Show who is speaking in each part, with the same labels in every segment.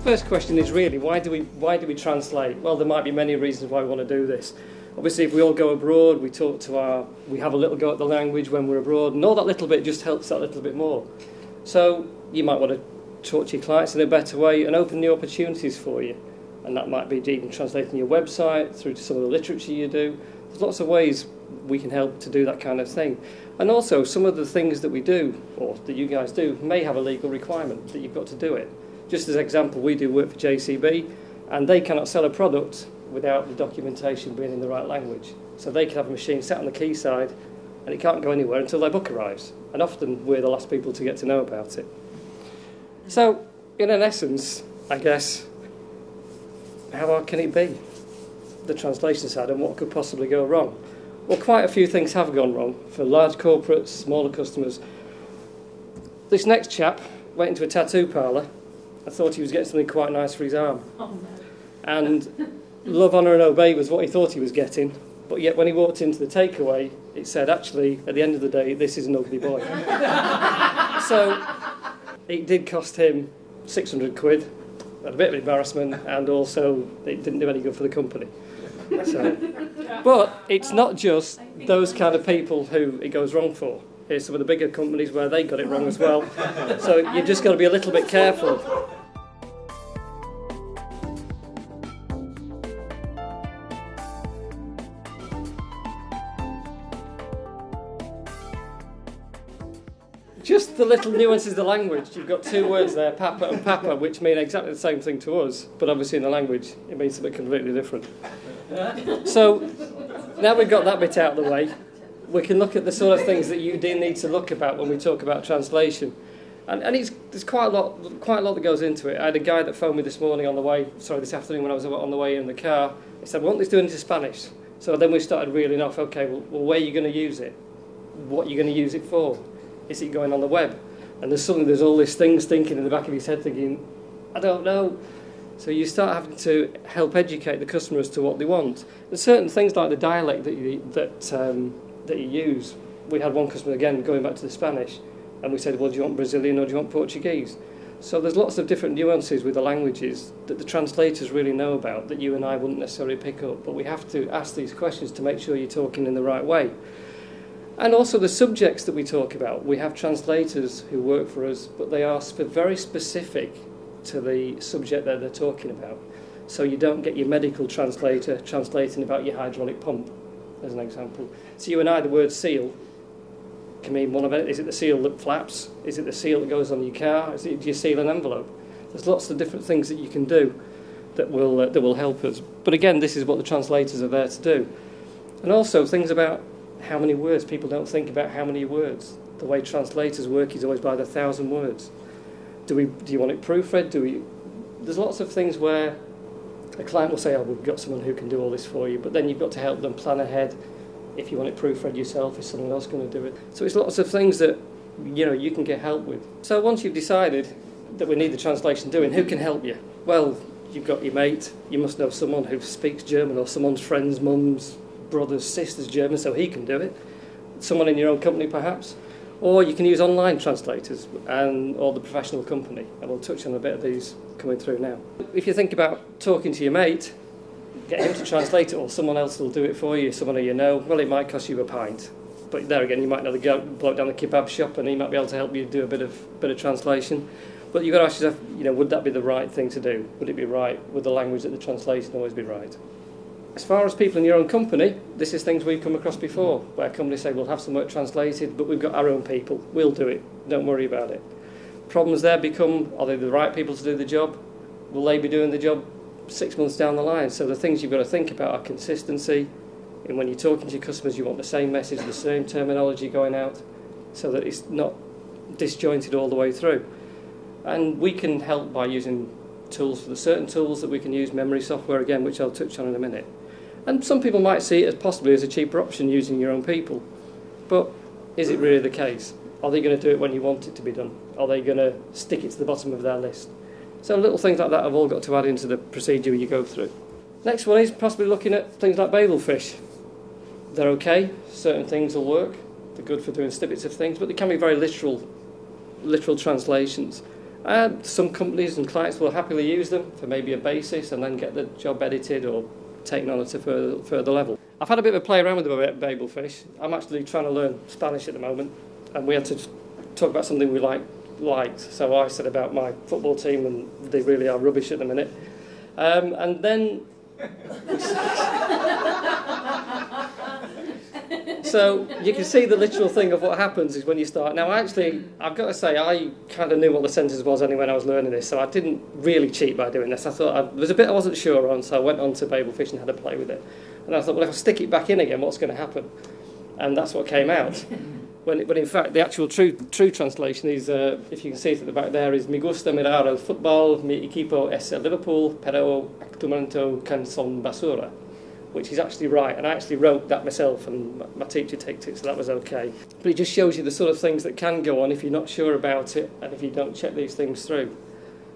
Speaker 1: First question is really, why do we translate? Well, there might be many reasons why we want to do this. Obviously, if we all go abroad, we have a little go at the language when we're abroad, and all that little bit just helps that little bit more. So you might want to talk to your clients in a better way and open new opportunities for you. And that might be even translating your website through to some of the literature you do. There's lots of ways we can help to do that kind of thing. And also, some of the things that we do, or that you guys do, may have a legal requirement that you've got to do it. Just as an example, we do work for JCB, and they cannot sell a product without the documentation being in the right language. So they can have a machine sat on the quayside, and it can't go anywhere until their book arrives. And often we're the last people to get to know about it. So, in an essence, I guess, how hard can it be? The translation side, and what could possibly go wrong? Well, quite a few things have gone wrong for large corporates, smaller customers. This next chap went into a tattoo parlour. I thought he was getting something quite nice for his arm. Oh, no. And love, honour and obey was what he thought he was getting. But yet when he walked into the takeaway, it said, actually, at the end of the day, this is an ugly boy. So it did cost him 600 quid, a bit of embarrassment, and also it didn't do any good for the company. So, but it's not just those kind of people who it goes wrong for. Here's some of the bigger companies where they got it wrong as well. So you've just got to be a little bit careful. Just the little nuances of the language. You've got two words there, papa and papa, which mean exactly the same thing to us, but obviously in the language it means something completely different. So now we've got that bit out of the way, we can look at the sort of things that you do need to look about when we talk about translation. And there's quite a lot that goes into it. I had a guy that phoned me this afternoon when I was on the way in the car. He said, "I want this doing into Spanish." So then we started reeling off, okay, well where are you going to use it? What are you going to use it for? Is it going on the web? And there's all these things thinking in the back of his head thinking, I don't know. So you start having to help educate the customer as to what they want. There's certain things like the dialect that you use. We had one customer, again, going back to the Spanish, and we said, well, do you want Brazilian or do you want Portuguese? So there's lots of different nuances with the languages that the translators really know about that you and I wouldn't necessarily pick up. But we have to ask these questions to make sure you're talking in the right way. And also the subjects that we talk about. We have translators who work for us, but they are very specific to the subject that they're talking about. So you don't get your medical translator translating about your hydraulic pump, as an example. So you and I, the word seal can mean one of it. Is it the seal that flaps? Is it the seal that goes on your car? Do you seal an envelope? There's lots of different things that you can do that will help us. But again, this is what the translators are there to do. And also things about how many words. People don't think about how many words. The way translators work is always by the 1,000 words. Do you want it proofread? There's lots of things where a client will say, oh, we've got someone who can do all this for you, but then you've got to help them plan ahead. If you want it proofread yourself, is someone else going to do it? So it's lots of things that you can get help with. So once you've decided that we need the translation doing, who can help you? Well, you've got your mate. You must know someone who speaks German, or someone's friend's mum's brother's sister's German, so he can do it. Someone in your own company, perhaps. Or you can use online translators or the professional company, and we'll touch on a bit of these coming through now. If you think about talking to your mate, get him to translate it, or someone else will do it for you, someone who you know, well, it might cost you a pint. But there again, you might know the bloke down the kebab shop, and he might be able to help you do a bit of translation. But you've got to ask yourself, would that be the right thing to do? Would it be right? Would the language that the translation always be right? As far as people in your own company, this is things we've come across before, where companies say, we'll have some work translated, but we've got our own people. We'll do it. Don't worry about it. Problems there become, are they the right people to do the job? Will they be doing the job 6 months down the line? So the things you've got to think about are consistency. And when you're talking to your customers, you want the same message, the same terminology going out, so that it's not disjointed all the way through. And we can help by using tools for the certain tools that we can use, memory software again, which I'll touch on in a minute. And some people might see it as possibly as a cheaper option using your own people. But is it really the case? Are they going to do it when you want it to be done? Are they going to stick it to the bottom of their list? So little things like that have all got to add into the procedure you go through. Next one is possibly looking at things like babel fish. They're okay. Certain things will work. They're good for doing snippets of things, but they can be very literal translations. Some companies and clients will happily use them for maybe a basis and then get the job edited or taken on at a further level. I've had a bit of a play around with them about Babelfish. I'm actually trying to learn Spanish at the moment, and we had to talk about something we liked. So I said about my football team, and they really are rubbish at the minute. And then... So you can see the literal thing of what happens is when you start. Now, actually, I've got to say, I kind of knew what the sentence was anyway when I was learning this, so I didn't really cheat by doing this. I thought there was a bit I wasn't sure on, so I went on to Babelfish and had a play with it. And I thought, well, if I stick it back in again, what's going to happen? And that's what came out. When in fact, the actual true translation is, if you can see it at the back there, is "Me gusta mirar el fútbol, mi equipo es el Liverpool, pero actualmente can son basura," which is actually right. And I actually wrote that myself, and my teacher ticked it, so that was okay. But it just shows you the sort of things that can go on if you're not sure about it and if you don't check these things through.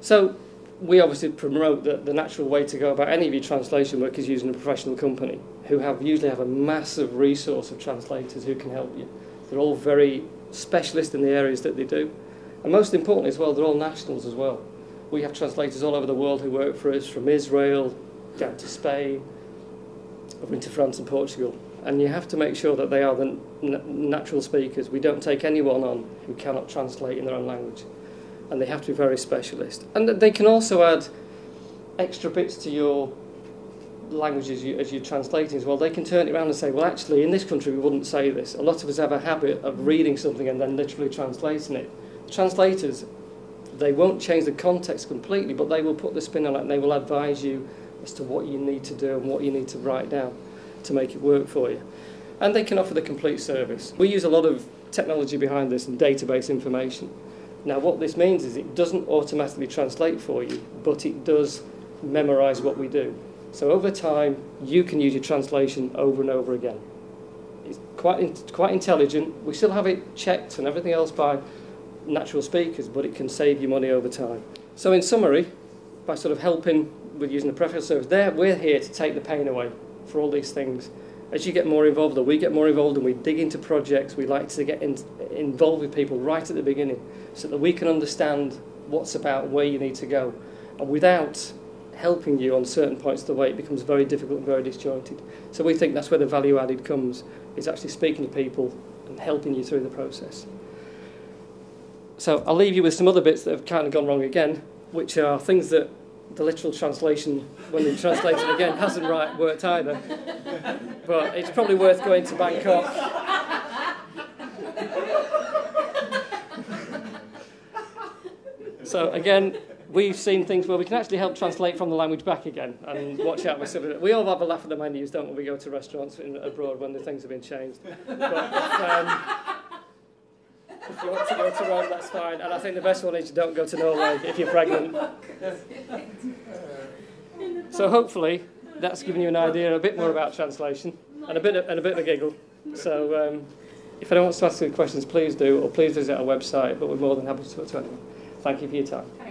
Speaker 1: So we obviously promote that the natural way to go about any of your translation work is using a professional company who usually have a massive resource of translators who can help you. They're all very specialist in the areas that they do. And most importantly as well, they're all nationals as well. We have translators all over the world who work for us, from Israel down to Spain, over into France and Portugal. And you have to make sure that they are the natural speakers. We don't take anyone on who cannot translate in their own language. And they have to be very specialist. And they can also add extra bits to your language as you're translating as well. They can turn it around and say, well, actually, in this country, we wouldn't say this. A lot of us have a habit of reading something and then literally translating it. Translators, they won't change the context completely, but they will put the spin on it and they will advise you as to what you need to do and what you need to write down to make it work for you. And they can offer the complete service. We use a lot of technology behind this and database information. Now, what this means is it doesn't automatically translate for you, but it does memorise what we do. So over time, you can use your translation over and over again. It's quite intelligent. We still have it checked and everything else by natural speakers, but it can save you money over time. So in summary, by sort of helping with using the professional service, we're here to take the pain away for all these things. As you get more involved, or we get more involved and we dig into projects, we like to get involved with people right at the beginning so that we can understand what's about, where you need to go. And without helping you on certain points of the way, it becomes very difficult and very disjointed. So we think that's where the value added comes, is actually speaking to people and helping you through the process. So I'll leave you with some other bits that have kind of gone wrong again, which are things that the literal translation, when they translate it again, hasn't worked either. But it's probably worth going to Bangkok. So again, we've seen things where we can actually help translate from the language back again, and watch out with some of it. We all have a laugh at the menus, don't we? We go to restaurants abroad when the things have been changed. But if you want to go to Rome, that's fine. And I think the best one is you don't go to Norway if you're pregnant. So hopefully that's given you an idea a bit more about translation and a bit of a giggle. So if anyone wants to ask any questions, please do, or please visit our website. But we're more than happy to talk to anyone. Thank you for your time.